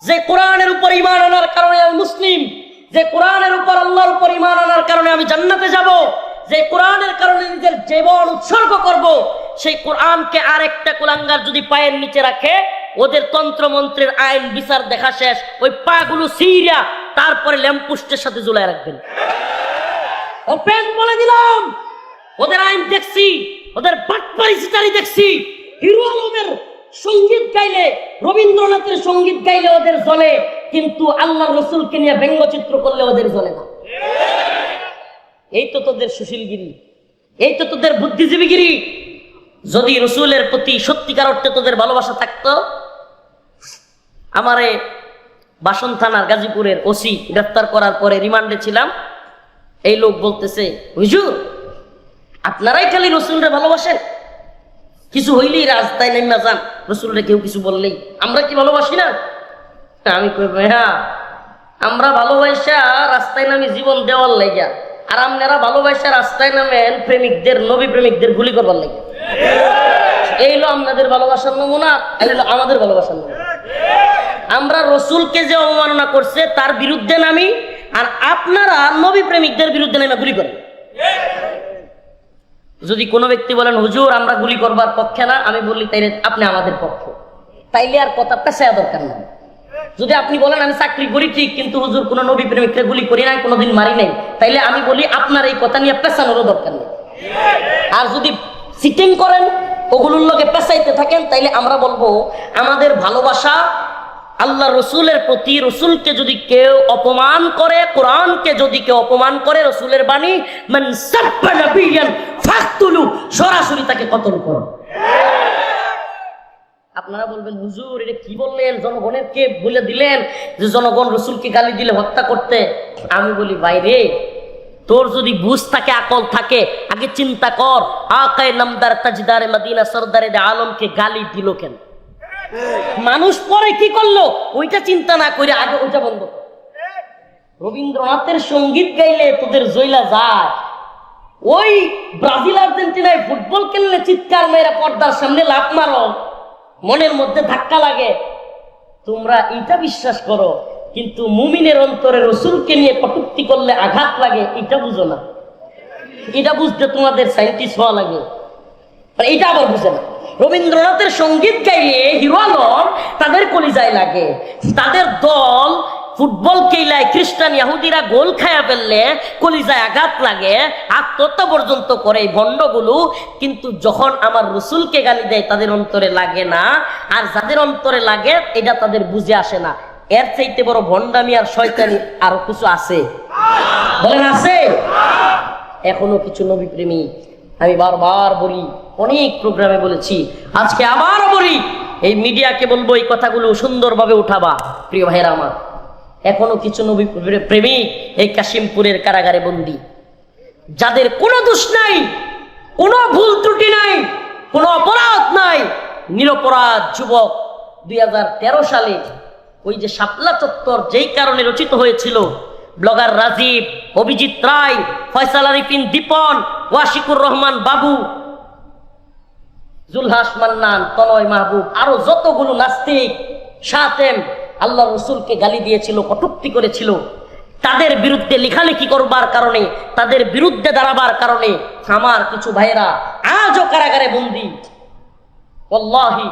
যে কোরআনের উপর ঈমান আনার কারণে আমি মুসলিম, যে কোরআনের উপর আল্লাহর উপর ঈমান আনার কারণে আমি জান্নাতে যাব, যে কোরআনের কারণে নিজের জীবন উৎসর্গ করব, সেই কোরআনকে আরেকটা কুলাঙ্গার যদি পায়ের নিচে রাখে, ওদের তন্ত্র মন্ত্রের আইন বিচার দেখা শেষ, ওই পাগুলো সিরিয়া তারপরে ল্যাম্পপোস্টের সাথে ঝুলায় রাখবেন। ওপেন বলে দিলাম, ওদের আইন দেখছি, ওদের বাটপারি সিটারি দেখছি। হিরো আলমের সঙ্গীত গাইলে, রবীন্দ্রনাথের সঙ্গীত গাইলে ওদের জ্বলে, কিন্তু আল্লাহ রসুলকে নিয়ে ব্যঙ্গচিত্র করলে ওদের জ্বলে না। এই তো তোদের সুশীলগিরি, এই তো তোদের বুদ্ধিজীবীগিরি। যদি রসুলের প্রতি সত্যিকার অর্থে তোদের ভালোবাসা থাকতো, আমারে বাসন থানার গাজীপুরের ওসি গ্রেফতার করার পরে রিমান্ডে ছিলাম, এই লোক বলতেছে, হুজুর আপনারাই খালি রসুলরে ভালোবাসেন, কিছু হইলেই রাস্তায় নেমে যান, রসুলরে কেউ কিছু বললেই, আমরা কি ভালোবাসি না? আমি কই ভাইয়া, আমরা ভালোবাসা রাস্তায় নামি জীবন দেওয়ার লাইগা, আর আপনারা ভালোবাসা রাস্তায় নামেন প্রেমিকদের, নবী প্রেমিকদের গুলি করবার লাগে। এই হলো আপনাদের ভালোবাসার নমুনা, এই হলো আমাদের ভালোবাসার নমুনা। আমরা রসুলকে যে অবমাননা করছে তার বিরুদ্ধে নামি, আর আপনারা নবী প্রেমিকদের বিরুদ্ধে নামে গুলি করেন। যদি কোনো ব্যক্তি বলেন হুজুর আমরা গুলি করবার পক্ষে না, আমি বলি তাইলে আপনি আমাদের পক্ষে, তাইলে আর কথা পেছায়া দরকার নাই। যদি আপনি বলেন আমি চাকরি করি ঠিক, কিন্তু হুজুর কোনো নবী প্রেমিককে গুলি করি নাই, কোনোদিন মারি নাই, তাইলে আমি বলি আপনার এই কথা নিয়ে পেছানোরও দরকার নেই। আর যদি সিটিং করেন, ওগুলোর লগে পেছাইতে থাকেন, তাইলে আমরা বলবো আমাদের ভালোবাসা আল্লাহ রসুলের প্রতি, রসুলকে যদি কেউ অপমান করে, কোরআনকে যদি কেউ অপমান করে, রসুলের বাণী মান সাব্বা নাবিয়ান ফাকতুলু, সরাসরি তাকে কতল করো। আপনারা বলবেন হুজুর এটা কি বললেন, জনগণের কে বলে দিলেন যে জনগণ রসুলকে গালি দিলে হত্যা করতে? আমি বলি বাইরে, তোর যদি বুঝ থাকে, আকল থাকে, আগে চিন্তা কর আকায়ে নামদার তাজদারে মদিনা সরদারে আলমকে গালি দিল কেন? মানুষ পরে কি করলো ওইটা চিন্তা না করে আগে ওইটা বন্ধ কর। রবীন্দ্রনাথের সঙ্গীত গাইলে তোদের জয়লা যায়, ওই ব্রাজিল আর্জেন্টিনায় ফুটবল খেললে চিৎকার মেয়েরা পর্দার সামনে লাফ মারো, মনের মধ্যে ধাক্কা লাগে, তোমরা এটা বিশ্বাস করো, কিন্তু মুমিনের অন্তরে রসুলকে নিয়ে কটূক্তি করলে আঘাত লাগে, এটা বুঝো না। এটা বুঝতে তোমাদের সায়েন্টিস্ট হওয়া লাগে, এটা আবার বুঝে না। রবীন্দ্রনাথের সঙ্গীত গাইলে হিরো আলম তাদের কলিজায় লাগে, তাদের দল ফুটবল খেলায় খ্রিস্টান ইহুদিরা গোল খায়া ফেললে কলিজায় আঘাত লাগে, আত্মহত্যা পর্যন্ত করে এই ভণ্ডগুলো। কিন্তু যখন আমার রসুলকে গালি দেয় তাদের অন্তরে লাগে না, আর যাদের অন্তরে লাগে এটা তাদের বুঝে আসে না। এর চাইতে বড় ভণ্ডামি আর শয়তানি আরো কিছু আছে? বলেন আছে? এখনো কিছু নবী প্রেমী, আমি বারবার বলি, অনেক প্রোগ্রামে বলেছি, আজকে আবারও বলি, এই মিডিয়াকে বলবো এই কথাগুলো সুন্দরভাবে উঠাবা। প্রিয় ভাইরা আমার, এখনো কিছু নবী প্রেমিক এই কাশিমপুরের কারাগারে বন্দী, যাদের কোনো দোষ নাই, কোনো ভুল ত্রুটি নাই, কোনো অপরাধ নাই, নিরপরাধ যুবক। 2013 সালে ওই যে শাপলা চত্বর যেই কারণে রচিত হয়েছিল, ব্লগার রাজীব, অভিজিৎ রায়, ফয়সাল আরিফিন দীপন, ওয়াশিকুর রহমান বাবু, জুলহাস মান্নান, তনয় মাহবুব, আরো যতগুলো নাস্তিক শাতেম আল্লাহ রসুলকে গালি দিয়েছিল, কটূক্তি করেছিল, তাদের বিরুদ্ধে লেখালেখি করবার কারণে, তাদের বিরুদ্ধে দাঁড়াবার কারণে আমার কিছু ভাইয়েরা আজও কারাগারে বন্দী। ওয়াল্লাহি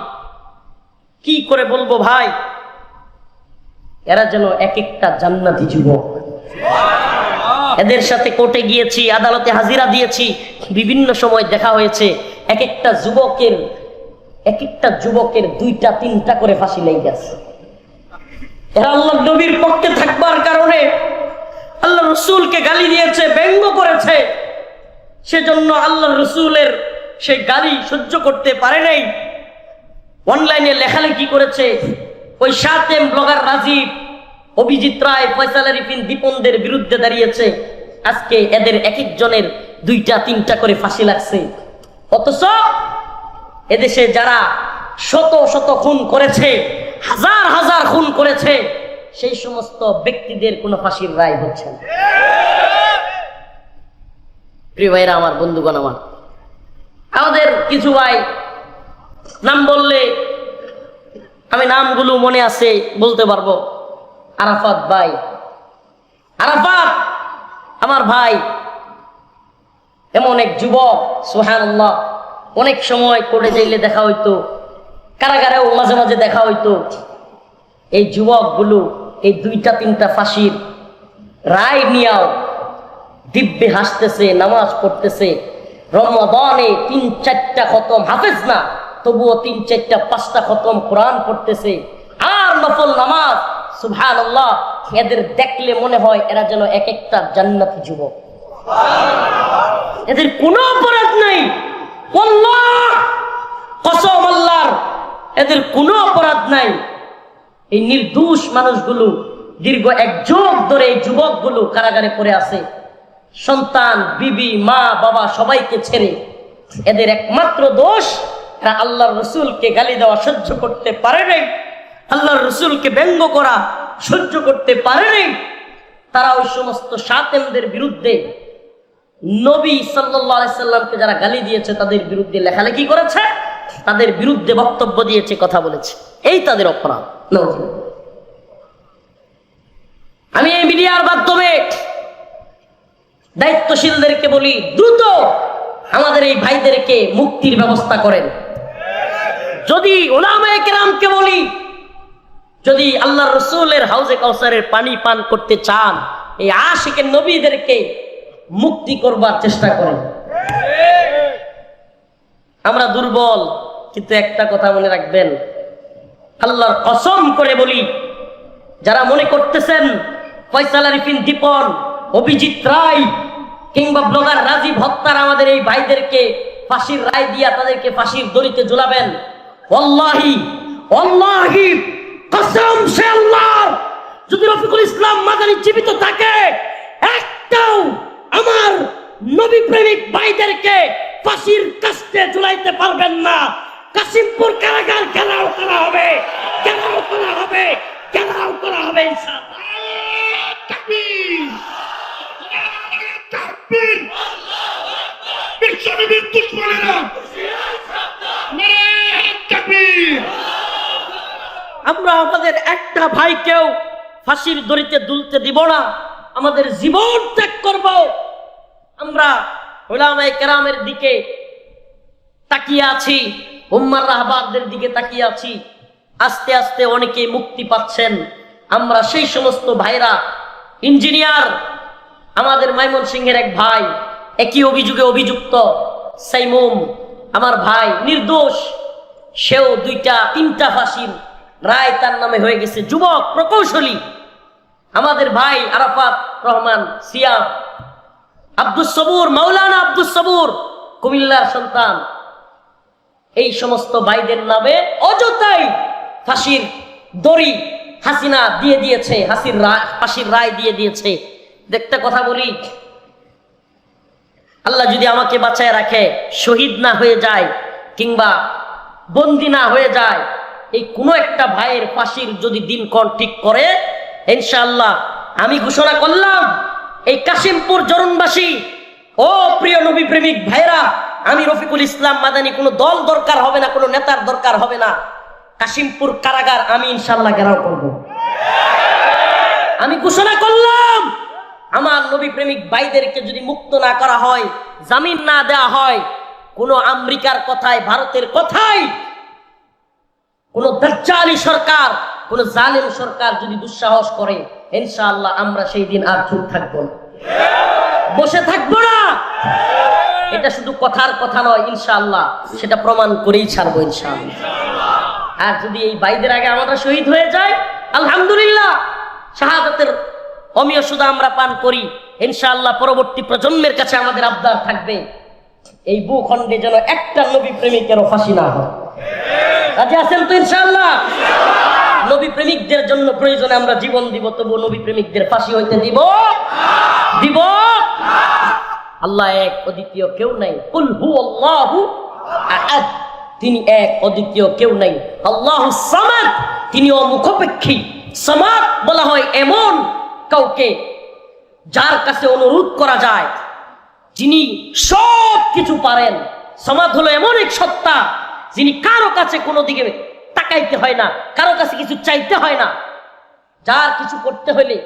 কি করে বলবো ভাই, এরা যেন এক একটা জান্নাতি যুবক। এদের সাথে কোর্টে গিয়েছি, আদালতে হাজিরা দিয়েছি, বিভিন্ন সময় দেখা হয়েছে, এক একটা যুবকের 2টা 3টা করে ফাঁসি লেগে গেছে। এরা আল্লাহ নবীর পক্ষে থাকবার কারণে আল্লাহ রসুলকে গালি দিয়েছে, ব্যঙ্গ করেছে, সেজন্য আল্লাহ রসুলের সেই গালি সহ্য করতে পারে নাই, অনলাইনে লেখালেখি করেছে। ওই শাতেম, ব্লগার রাজীব, অভিজিৎ রায়, ফয়সাল আরিফিন দীপনদের বিরুদ্ধে দাঁড়িয়েছে। আজকে এদের এক একজনের 2টা 3টা করে ফাঁসি লাগছে। অথচ এদেশে যারা শত শত খুন করেছে, হাজার হাজার খুন করেছে, সেই সমস্ত ব্যক্তিদের কোনো ফাঁসির রায় হচ্ছে না। প্রিয় ভাইরা আমার, বন্ধুগণ আমার, আমাদের কিছু ভাই নাম বললে আমি নামগুলো মনে আছে, বলতে পারবো। আরাফাত ভাই, আরাফাত আমার ভাই, এমন এক যুবক, সুবহানাল্লাহ। অনেক সময় কোর্টে যাইলে দেখা হইতো, কারাগারেও মাঝে মাঝে দেখা হইতো। এই যুবকগুলো এই 2-3টা ফাঁসির রায় নিয়াও দিব্যে হাসতেছে, নামাজ পড়তেছে। রমাদানে 3-4টা খতম, হাফেজ না তবুও 3-4টা-5টা খতম কোরআন পড়তেছে, আর নফল নামাজ। সুবহানাল্লাহ, এদের দেখলে মনে হয় এরা যেন এক একটা জান্নাতি যুবক। এদের কোনো অপরাধ নাই, আল্লাহ কসম আল্লাহর, এদের কোনো অপরাধ নাই। এই নির্দোষ মানুষগুলো দীর্ঘ 1 যুগ ধরে এই যুবকগুলো কারাগারে পড়ে আছে, সন্তান, বিবি, মা, বাবা সবাইকে ছেড়ে। এদের একমাত্র দোষ, এরা আল্লাহর রসুলকে গালি দেওয়া সহ্য করতে পারে নাই, আল্লাহর রসুলকে ব্যঙ্গ করা সহ্য করতে পারে নাই। তারা ওই সমস্ত শাতেমদের বিরুদ্ধে, নবী সাল্লাল্লাহু আলাইহি সাল্লামকে যারা গালি দিয়েছে তাদের বিরুদ্ধে লেখালেখি করেছে, তাদের বিরুদ্ধে বক্তব্য দিয়েছে, কথা বলেছে। এই তাদের অপরাধ। আমি এই মিডিয়ার মাধ্যমে দায়িত্বশীলদেরকে বলি, দ্রুত আমাদের এই ভাইদেরকে মুক্তির ব্যবস্থা করেন। যদি উলামায়ে কেরামকে বলি, যদি আল্লাহর রসুলের হাউজে কাউসারের পানি পান করতে চান, এই আশিকের নবীদেরকে মুক্তি করবার চেষ্টা করেন। আমরা দুর্বল, কিন্তু একটা কথা মনে রাখবেন, আল্লাহর কসম করে বলি, যারা মনে করতেছেন ফয়সাল আরিফিন দীপন, অভিজিৎ রায় কিংবা ব্লগার রাজীব হত্যার আমাদের এই ভাইদেরকে ফাঁসির রায় দিয়া তাদেরকে ফাঁসির দড়িতে ঝুলাবেন, ওয়াল্লাহি ওয়াল্লাহি কসম সে আল্লাহ, যদি রফিকুল ইসলাম মাদানী জীবিত থাকে, একটাও আমার নবী প্রেমিক ভাইদেরকে ফাঁসির কাস্টে ঝুলাইতে পারবেন না। কাশিমপুর কারাগার ঘেরাও করা হবে, ঘেরাও করা হবে, ঘেরাও করা হবে ইনশাআল্লাহ। তাকবীর, তাকবীর, বিশ্বনবীর দুশমনেরা নারে তাকবীর। আমরা আমাদের একটা ভাইকেও ফাঁসির দড়িতে দুলতে দিব না, আমাদের জীবন ত্যাগ করব। আমরা উলামায়ে কেরামের দিকে তাকিয়ে আছি, উম্মার রাহবারদের দিকে তাকিয়ে আছি। আস্তে আস্তে অনেকে মুক্তি পাচ্ছেন। আমরা সেই সমস্ত ভাইরা, ইঞ্জিনিয়ার আমাদের ময়মনসিংহের এক ভাই, একই অভিযোগে অভিযুক্ত, সাইমুম আমার ভাই, নির্দোষ, সেও 2-3টা ফাঁসির রায় তার নামে হয়ে গেছে। যুবক প্রকৌশলী আমাদের ভাই আরাফাত রহমান সিয়াম, আব্দুস সবুর, মাওলানা আব্দুস সবুর কুমিল্লার সন্তান, এই সমস্ত ভাইদের নামে অযথাই ফাঁসির দড়ি হাসিনা দিয়ে দিয়েছে, ফাঁসির রায় দিয়ে দিয়েছে। দেখতে কথা বলি, আল্লাহ যদি আমাকে বাঁচায় রাখে, শহীদ না হয়ে যায় কিংবা বন্দী না হয়ে যায়, এই কোনো একটা ভাইয়ের ফাঁসির যদি দিনক্ষণ ঠিক করে, ইনশাআল্লাহ আমি ঘোষণা করলাম, এই কাশিমপুর জরুনবাসী, ও প্রিয় নবী প্রেমিক ভাইরা, আমি রফিকুল ইসলাম মাদানী কোনো দল দরকার হবে না, কোনো নেতার দরকার হবে না, কাশিমপুর কারাগার আমি ইনশাআল্লাহ ঘেরাও করব। আমি ঘোষণা করলাম, আমার নবী প্রেমিক ভাইদেরকে যদি মুক্ত না করা হয়, জামিন না দেওয়া হয়, কোন আমেরিকার কথায়, ভারতের কথায়, কোন দাজ্জালি সরকার, কোন জালিম সরকার যদি দুঃসাহস করে, ইনশাআল্লাহ আমরা সেই দিন আর চুপ থাকবো না, বসে থাকবো না। এটা শুধু কথার কথা নয়, ইনশাআল্লাহ সেটা প্রমাণ করেই ছাড়বো ইনশাআল্লাহ। আর যদি এই ভাইদের আগে আমরা শহীদ হয়ে যাই, আলহামদুলিল্লাহ, শাহাদাতের অমীয় সুধা আমরা পান করি, ইনশাআল্লাহ পরবর্তী প্রজন্মের কাছে আমাদের আবদার থাকবে, এই ভূখণ্ডে যেন একটা নবী প্রেমিকেরও ফাঁসি না হয়। রাজি আছেন তো ইনশাআল্লাহ? নবী প্রেমিকদের জন্য প্রয়োজনে আমরা জীবন দিব, তবু নবী প্রেমিকদের ফাঁসি হইতে দিব দিব আল্লাহ এক, অদ্বিতীয় কেউ নাই। কুল হুয়াল্লাহু আহাদ, তিনি এক, অদ্বিতীয় কেউ নাই। আল্লাহুস সামাদ, তিনি অমুখাপেক্ষী। সামাদ বলা হয় এমন কাউকে যার কাছে অনুরোধ করা যায়, যিনি সব কিছু পারেন। সামাদ হলো এমন এক সত্তা যিনি কারো কাছে কোনো দিকে টাকা তাকাইতে হয় না, কারো কাছে কিছু চাইতে হয় না। যার কিছু করতে হলে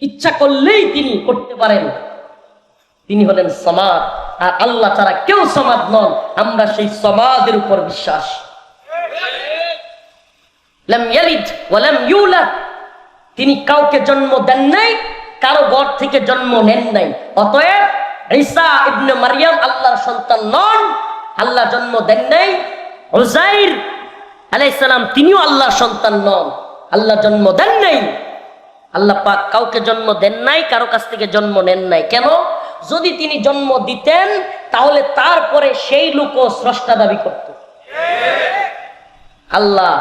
ইচ্ছা করলেই তিনি করতে পারেন, তিনি হলেন সমাদ। আর আল্লাহ ছাড়া কেউ সমাদ নন। আমরা সেই সমাদের উপর বিশ্বাস। লাম ইয়ালিদ ওয়া লাম ইউলাদ, তিনি কাউকে জন্ম দেন নাই, কারো ঘর থেকে জন্ম নেন নাই। অতএব ঈসা ইবনে মারইয়াম আল্লাহর সন্তান নন, আল্লাহ জন্ম দেন নাই। উযাইর আলাইহিস সালাম তিনিও আল্লাহর সন্তান নন, আল্লাহ জন্ম দেন নাই। আল্লাহ পাক কাউকে জন্ম দেন নাই, কারো কাছ থেকে জন্ম নেন নাই। কেন? যদি তিনি জন্ম দিতেন তাহলে তারপরে সেই লোকও স্রষ্টা দাবি করত। আল্লাহ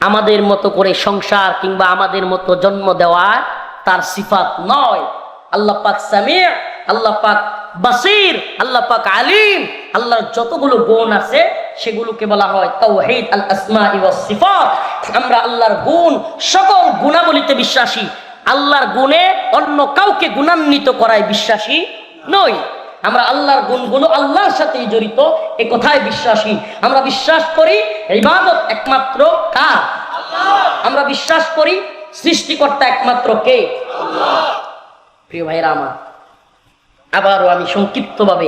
আমাদের মতো করে সংসার কিংবা আমাদের মতো জন্ম দেওয়া তার সিফাত নয়। আল্লাহ পাক সামিউ, আল্লাহ পাক বাসির, আল্লাহ পাক আলিম। আল্লাহর যতগুলো গুণ আছে সেগুলোকে বলা হয় তাওহীদ আল আসমাই ওয়াস সিফাত। আমরা আল্লাহর গুণ, সকল গুণাবলীতে বিশ্বাসী। আল্লাহর গুণে অন্য কাউকে গুণান্বিত করায় বিশ্বাসী নই। আমরা আল্লাহর গুণগুলো আল্লাহর সাথেই জড়িত, এ কথায় বিশ্বাসী। আমরা বিশ্বাস করি ইবাদত একমাত্র কার? আল্লাহ। আমরা বিশ্বাস করি সৃষ্টিকর্তা একমাত্র কে? আল্লাহ। প্রিয় ভাইরা আমার, আবারও আমি সংক্ষিপ্তভাবে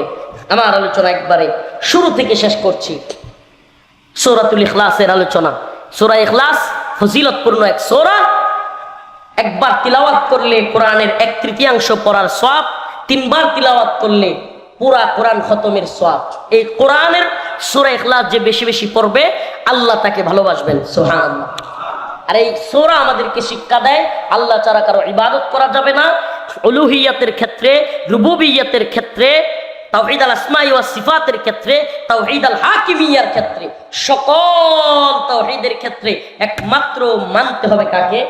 আমার আলোচনা একবারে শুরু থেকে শেষ করছি। সূরাতুল ইখলাসের আলোচনা। সূরা ইখলাস ফজিলতপূর্ণ এক সূরা। একবার তিলাওয়াত করলে কোরআনের 1/3 পড়ার সওয়াব, 3 বার তিলাওয়াত করলে পুরা কোরআন খতমের সওয়াব। এই কোরআনের সূরা ইখলাস যে বেশি বেশি পড়বে আল্লাহ তাকে ভালোবাসবেন। সুবহানাল্লাহ। আর এই সূরা আমাদেরকে শিক্ষা দেয় আল্লাহ ছাড়া কারো ইবাদত করা যাবে না। উলুহিয়াতের ক্ষেত্রে, রুবুবিয়্যাতের ক্ষেত্রে, তাওহীদ আল আসমাই ওয়াস সিফাতের ক্ষেত্রে, তাওহীদ আল হাকিমিয়ার ক্ষেত্রে, সকল তাওহীদের ক্ষেত্রে একমাত্র মানতে হবে কাকে?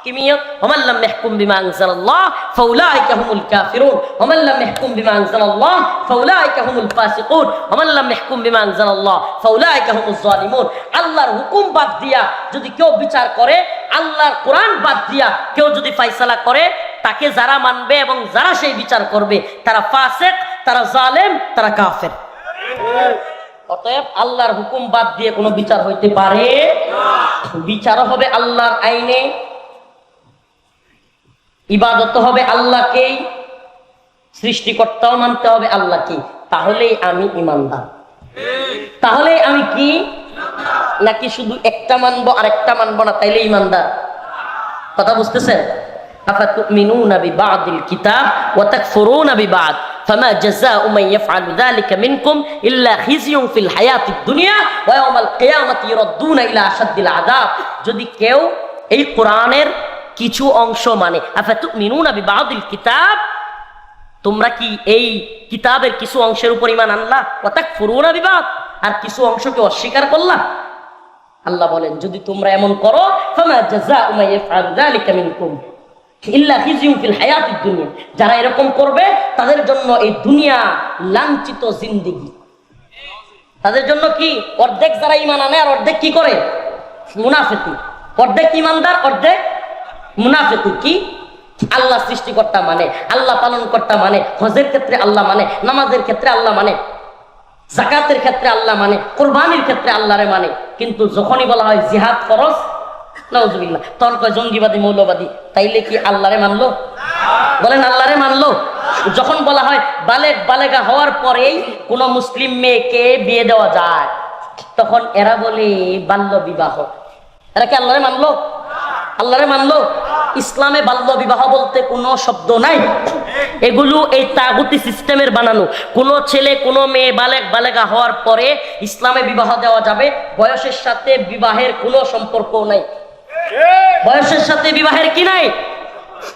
কিমিয়ত। ওমান লাম ইয়াহকুম বিমা আনজালাল্লাহ ফাউলাইকা হুমুল কাফিরুন, ওমান লাম ইয়াহকুম বিমা আনজালাল্লাহ ফাউলাইকা হুমুল ফাসিকুন, ওমান লাম ইয়াহকুম বিমা আনজালাল্লাহ ফাউলাইকা হুমুজ জালিমুন। আল্লাহর হুকুম বাদ দিয়া যদি কেউ বিচার করে, আল্লাহর কোরআন বাদ দিয়া কেউ যদি ফয়সালা করে, তাকে যারা মানবে এবং যারা সেই বিচার করবে তারা ফাসিক, তারা জালেম, তারা কাফের। অতএব আল্লাহর হুকুম বাদ দিয়ে কোনো বিচার হইতে পারে না। বিচারও হবে আল্লাহর আইনে, ইবাদত হবে আল্লাহকেই, সৃষ্টিকর্তাও মানতে হবে আল্লাহকেই। তাহলেই আমি ঈমানদার। তাহলেই আমি কি? নাকি শুধু একটা মানবো আর একটা মানবো না তাইলে ঈমানদার? কথা বুঝতেছেন? আফাতুমিনুনা বিবাদিল কিতাব ওয়া তাকফুরুনা বিবাদ ফামা জাযাউ মান ইয়াফআলু যালিকা মিনকুম ইল্লা খিজিয়ুন ফিল হায়াতিদ দুনিয়া ওয়া ইয়াউমাল কিয়ামাতি ইউরাদ্দুনা ইলা আশাদ্দিল আযাব। যদি কেউ এই কোরআনের কিছু অংশ মানে, আফাতুমিনুনা বিবাদিল কিতাব, তোমরা কি এই কিতাবের কিছু অংশের উপর ঈমান আনলা? ওয়া তাকফুরুনা বিবাদ, আর কিছু অংশকে অস্বীকার করলা। আল্লাহ বলেন যদি তোমরা এমন করো, ফামা জাযাউ মান ইয়াফআলু যালিকা মিনকুম ইল্লা খিজিয়ুন ফিল হায়াতিদ দুনিয়া, যারা এরকম করবে তাদের জন্য এই দুনিয়া লাঞ্ছিত জিন্দেগি। তাদের জন্য কি? অর্ধেক যারা ঈমান আনে আর অর্ধেক কি করে? মুনাফিকি। অর্ধেক ঈমানদার, অর্ধেক মুনাফিকি। কি? আল্লাহ সৃষ্টিকর্তা মানে, আল্লাহ পালনকর্তা মানে, হজের ক্ষেত্রে আল্লাহ মানে, নামাজের ক্ষেত্রে আল্লাহ মানে, যাকাতের ক্ষেত্রে আল্লাহ মানে, কুরবানির ক্ষেত্রে আল্লাহরে মানে, কিন্তু যখনই বলা হয় জিহাদ ফরজ, নাউজুবিল্লাহ, তখন কয় জঙ্গিবাদী, মৌলবাদী। তাইলে কি আল্লাহরে মানলো? বলেন আল্লাহরে মানলো? যখন বলা হয় বালেগা হওয়ার পরেই কোন মুসলিম মেয়েকে বিয়ে দেওয়া যায়, তখন এরা বলে বাল্য বিবাহ। এরা কি আল্লাহরে মানলো? আল্লাহরে মানলো? ইসলামে বাল্য বিবাহ বলতে কোনো শব্দ নাই। এগুলো এই তাগুতি সিস্টেমের বানানো। কোনো ছেলে কোনো মেয়ে বালেগা হওয়ার পরে ইসলামে বিবাহ দেওয়া যাবে, বয়সের সাথে বিবাহের কোনো সম্পর্ক নাই। বয়সের সাথে বিবাহের কি নাই?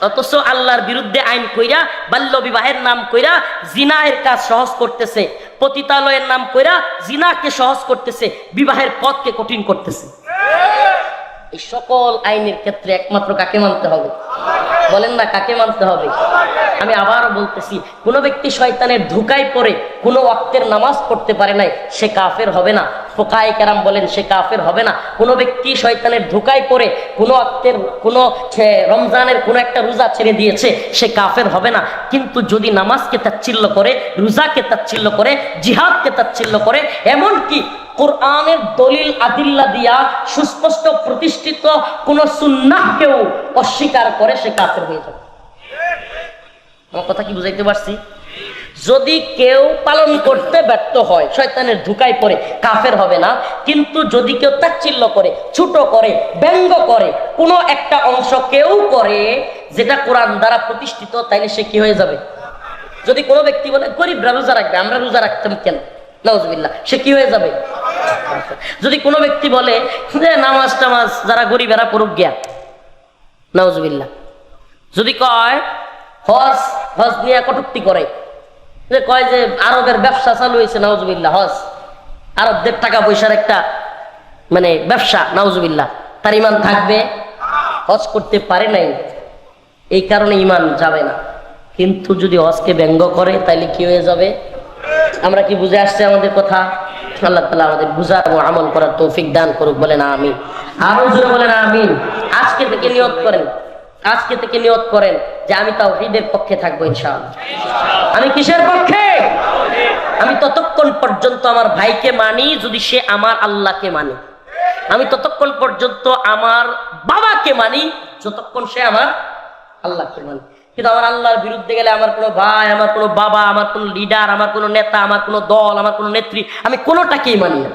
অথচ আল্লাহর বিরুদ্ধে আইন কইরা, বাল্য বিবাহের নাম কইরা জিনায়ের কাজ সহজ করতেছে, পতিতালয়ের নাম কইরা জিনাকে সহজ করতেছে, বিবাহের পথকে কঠিন করতেছে। এই সকল আইনের ক্ষেত্রে একমাত্র কাকে মানতে হবে? বলেন না, কাকে মানতে হবে? আমি আবার বলতেছি, কোন ব্যক্তি শয়তানের ধোঁকায় পড়ে কোন ওয়াক্তের নামাজ পড়তে পারে নাই, সে কাফের হবে না। ফুকাহায়ে কেরাম বলেন সে কাফের হবে না। কোন ব্যক্তি শয়তানের ধোঁকায় পড়ে কোন ওয়াক্তের রমজানের কোন একটা রোজা ছেড়ে দিয়েছে, সে কাফের হবে না। কিন্তু যদি নামাজকে তাচ্ছিল্য করে, রোজাকে তাচ্ছিল্য করে, জিহাদকে তাচ্ছিল্য করে, এমনকি কোরআনের দলিল আদিল্লা দিয়া সুস্পষ্ট প্রতিষ্ঠিত কোন সুন্নাহকেও অস্বীকার করে সে কাফের হয়ে যাবে। আমার কথা কি বুঝাইতে পারছি? যদি কেউ পালন করতে ব্যর্থ হয়, শয়তানের ধোঁকায় পড়ে, কাফের হবে না। কিন্তু যদি কেউ তাচ্ছিল্য করে, ছোট করে, ব্যঙ্গ করে, কোনো একটা অংশ কেউ করে যেটা কোরআন দ্বারা প্রতিষ্ঠিত, তাইলে সে কি হয়ে যাবে? যদি কোনো ব্যক্তি বলে গরিবরা রোজা রাখবে, আমরা রোজা রাখতাম কেন, নাউজুবিল্লাহ, সে কি হয়ে যাবে? যদি কোনো ব্যক্তি বলে যে নামাজ টামাজ যারা গরিবেরা পড়ুক গিয়া, নাউজুবিল্লাহ। যদি কয় হজ, হজ নিয়ে কটূক্তি করে, যে কয় যে আরবের ব্যবসা চালু হয়েছে, নাউজুবিল্লাহ, হজ আরবদের টাকা পয়সার একটা মানে ব্যবসা, নাউজুবিল্লাহ, তার ইমান থাকবে? হজ করতে পারে নাই, এই কারণে ইমান যাবে না। কিন্তু যদি হজকে ব্যঙ্গ করে তাইলে কি হয়ে যাবে? আমরা কি বুঝে আসছে আমাদের কথা? আল্লাহ তাআলা আমাদের বুঝার এবং আমল করার তৌফিক দান করুক, বলেন আমিন। আরো জোরে বলেন আমিন। আজকে থেকে নিয়ত করেন, আজকে থেকে নিয়ত করেন যে আমি তাওহীদের পক্ষে থাকবো ইনশাআল্লাহ। আমি কিসের পক্ষে? আমি ততক্ষণ পর্যন্ত আমার ভাইকে মানি যদি সে আমার আল্লাহকে মানে। আমি ততক্ষণ পর্যন্ত আমার বাবাকে মানি যতক্ষণ সে আমার আল্লাহকে মানে। কিন্তু আমার আল্লাহর বিরুদ্ধে গেলে আমার কোনো ভাই, আমার কোনো বাবা, আমার কোনো লিডার, আমার কোনো নেতা, আমার কোনো দল, আমার কোনো নেত্রী, আমি কোনোটাকেই মানি না।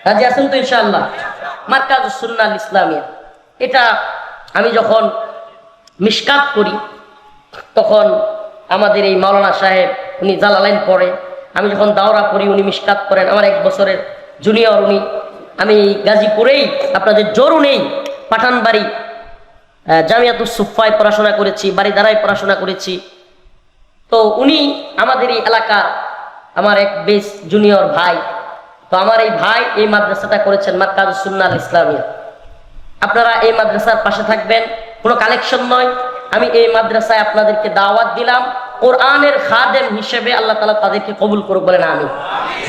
রাজি আছেন তো ইনশাআল্লাহ? মারকাজুস সুন্নাহ আল ইসলামিয়া, এটা আমি যখন মিশকাত করি তখন আমাদের এই মাওলানা সাহেব উনি জালালাইন পড়ে, আমি যখন দাওরা করি উনি মিশকাত করেন, আমার 1 বছরের জুনিয়র উনি। আমি গাজীপুরেই, আপনাদের জরুনেই পাঠানবাড়ি জামিয়াতুস সুফায় পড়াশোনা করেছি, বাড়ি দ্বারাই পড়াশোনা করেছি। তো উনি আমাদের এই এলাকার আমার এক বেশ জুনিয়র ভাই। তো আমার এই ভাই এই মাদ্রাসাটা করেছেন, মারকাজুস সুন্নাহ আল ইসলামিয়া। আপনারা এই মাদ্রাসার পাশে থাকবেন, কোনো কালেকশন নয়, আমি এই মাদ্রাসায় আপনাদেরকে দাওয়াত দিলাম কোরআনের খাদেম হিসেবে। আল্লাহ তাআলা তাদেরকে কবুল করুক, বলেন আমিন।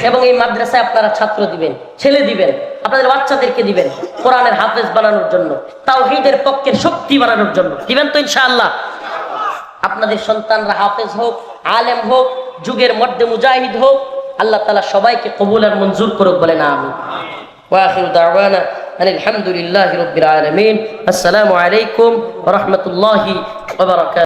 এবং এই মাদ্রাসায় আপনারা ছাত্র দিবেন, ছেলে দিবেন, আপনাদের বাচ্চাদেরকে দিবেন কোরআনের হাফেজ বানানোর জন্য, তাওহীদের পক্ষের শক্তি বানানোর জন্য দিবেন তো ইনশাআল্লাহ? আপনাদের সন্তানরা হাফেজ হোক, আলেম হোক, যুগের মধ্যে মুজাহিদ হোক, আল্লাহ তাআলা সবাইকে কবুল আর মঞ্জুর করুক, বলেন আমিন। ওয়া আখিরু দাওয়ানা আলহামদুলিল্লাহি রাব্বিল আলামিন। আসসালামু আলাইকুম ওয়া রাহমাতুল্লাহি ওয়া বারাকাতুহু।